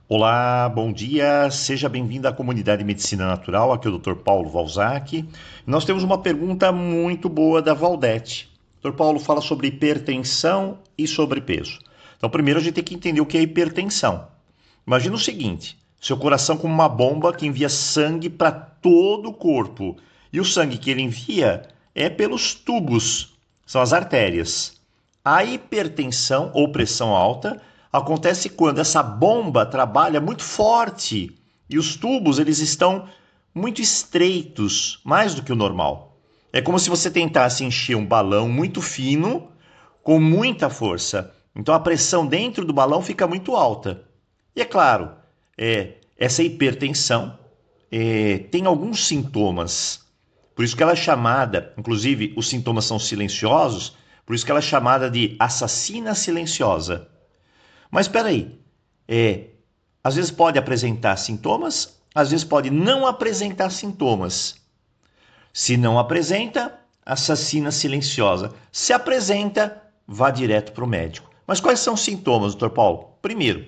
Olá, bom dia, seja bem-vindo à comunidade de Medicina Natural, aqui é o Dr. Paulo Valzac. Nós temos uma pergunta muito boa da Valdete. Dr. Paulo fala sobre hipertensão e sobrepeso. Então, primeiro a gente tem que entender o que é hipertensão. Imagina o seguinte, seu coração como uma bomba que envia sangue para todo o corpo. E o sangue que ele envia é pelos tubos, são as artérias. A hipertensão ou pressão alta acontece quando essa bomba trabalha muito forte e os tubos eles estão muito estreitos, mais do que o normal. É como se você tentasse encher um balão muito fino com muita força. Então a pressão dentro do balão fica muito alta. E é claro, essa hipertensão tem alguns sintomas. Por isso que ela é chamada, inclusive os sintomas são silenciosos, por isso que ela é chamada de assassina silenciosa. Mas espera aí, às vezes pode apresentar sintomas, às vezes pode não apresentar sintomas. Se não apresenta, assassina silenciosa. Se apresenta, vá direto para o médico. Mas quais são os sintomas, doutor Paulo? Primeiro,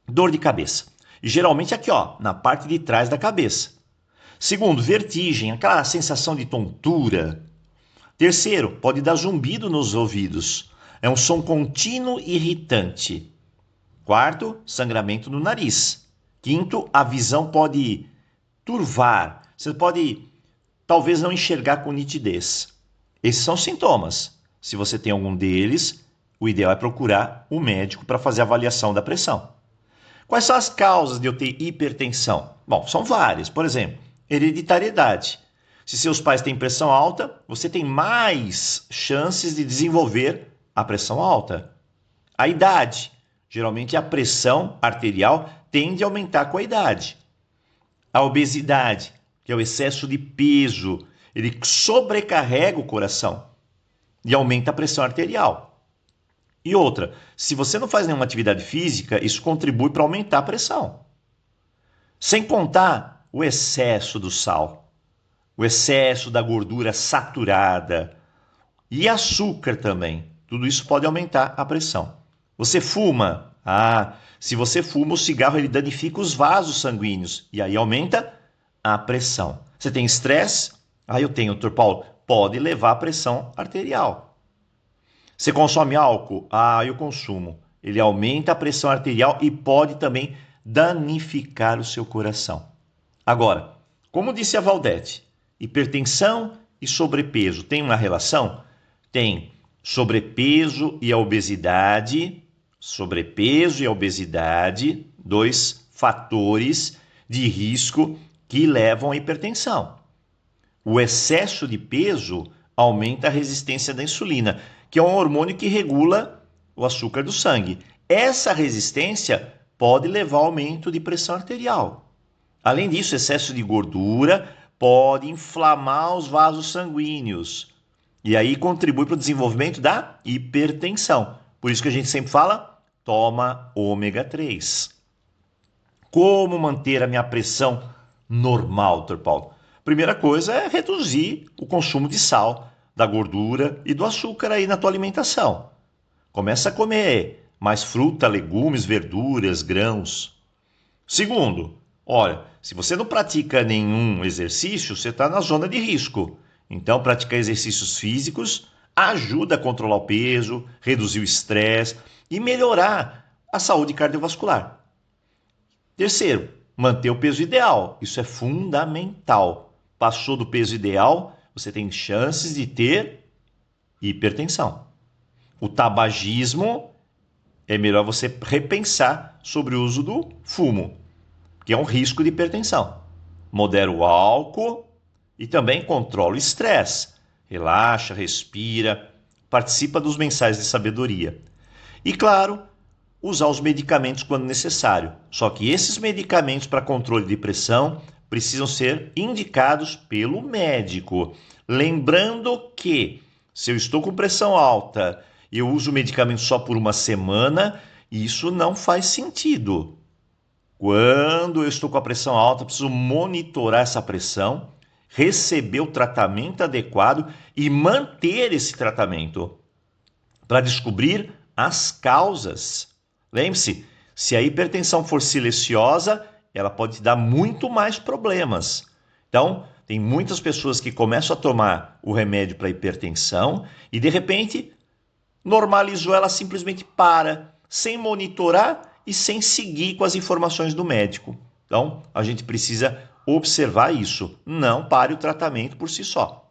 dor de cabeça. E geralmente aqui, ó, na parte de trás da cabeça. Segundo, vertigem, aquela sensação de tontura. Terceiro, pode dar zumbido nos ouvidos. É um som contínuo e irritante. Quarto, sangramento no nariz. Quinto, a visão pode turvar. Você pode talvez não enxergar com nitidez. Esses são sintomas. Se você tem algum deles, o ideal é procurar o médico para fazer a avaliação da pressão. Quais são as causas de eu ter hipertensão? Bom, são várias. Por exemplo, hereditariedade. Se seus pais têm pressão alta, você tem mais chances de desenvolver a pressão alta. A idade. Geralmente a pressão arterial tende a aumentar com a idade. A obesidade, que é o excesso de peso, ele sobrecarrega o coração e aumenta a pressão arterial. E outra, se você não faz nenhuma atividade física, isso contribui para aumentar a pressão. Sem contar o excesso do sal, o excesso da gordura saturada e açúcar também. Tudo isso pode aumentar a pressão. Você fuma? Se você fuma, o cigarro ele danifica os vasos sanguíneos e aí aumenta a pressão. Você tem estresse? Eu tenho, doutor Paulo. Pode levar a pressão arterial. Você consome álcool? Eu consumo. Ele aumenta a pressão arterial e pode também danificar o seu coração. Agora, como disse a Valdete, hipertensão e sobrepeso tem uma relação? Tem. Sobrepeso e a obesidade, dois fatores de risco que levam à hipertensão. O excesso de peso aumenta a resistência da insulina, que é um hormônio que regula o açúcar do sangue. Essa resistência pode levar ao aumento de pressão arterial. Além disso, excesso de gordura pode inflamar os vasos sanguíneos e aí contribui para o desenvolvimento da hipertensão. Por isso que a gente sempre fala, toma ômega 3. Como manter a minha pressão normal, Dr. Paulo? Primeira coisa é reduzir o consumo de sal, da gordura e do açúcar aí na tua alimentação. Começa a comer mais fruta, legumes, verduras, grãos. Segundo, olha, se você não pratica nenhum exercício, você está na zona de risco. Então, praticar exercícios físicos ajuda a controlar o peso, reduzir o estresse e melhorar a saúde cardiovascular. Terceiro, manter o peso ideal. Isso é fundamental. Passou do peso ideal, você tem chances de ter hipertensão. O tabagismo, é melhor você repensar sobre o uso do fumo, que é um risco de hipertensão. Modera o álcool e também controla o estresse. Relaxa, respira, participa dos mensais de sabedoria. E claro, usar os medicamentos quando necessário. Só que esses medicamentos para controle de pressão precisam ser indicados pelo médico. Lembrando que se eu estou com pressão alta e eu uso o medicamento só por uma semana, isso não faz sentido. Quando eu estou com a pressão alta, eu preciso monitorar essa pressão, receber o tratamento adequado e manter esse tratamento para descobrir as causas. Lembre-se, Se a hipertensão for silenciosa, ela pode te dar muito mais problemas. Então, tem muitas pessoas que começam a tomar o remédio para hipertensão e, de repente, normalizou, ela simplesmente para, sem monitorar e sem seguir com as informações do médico. Então, a gente precisa observar isso. Não pare o tratamento por si só.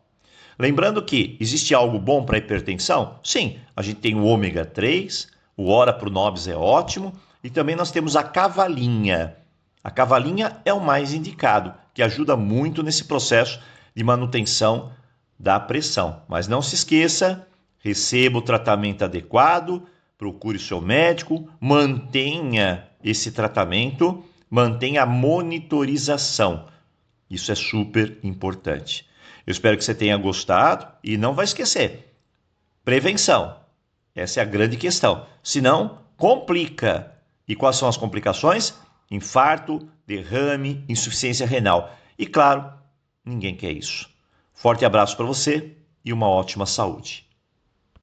Lembrando que existe algo bom para a hipertensão? Sim, a gente tem o ômega 3, o ora pronobis é ótimo, e também nós temos a cavalinha. A cavalinha é o mais indicado, que ajuda muito nesse processo de manutenção da pressão. Mas não se esqueça, receba o tratamento adequado, procure o seu médico, mantenha esse tratamento, mantenha a monitorização. Isso é super importante. Eu espero que você tenha gostado e não vai esquecer, prevenção. Essa é a grande questão. Senão, complica. E quais são as complicações? Infarto, derrame, insuficiência renal. E claro, ninguém quer isso. Forte abraço para você e uma ótima saúde.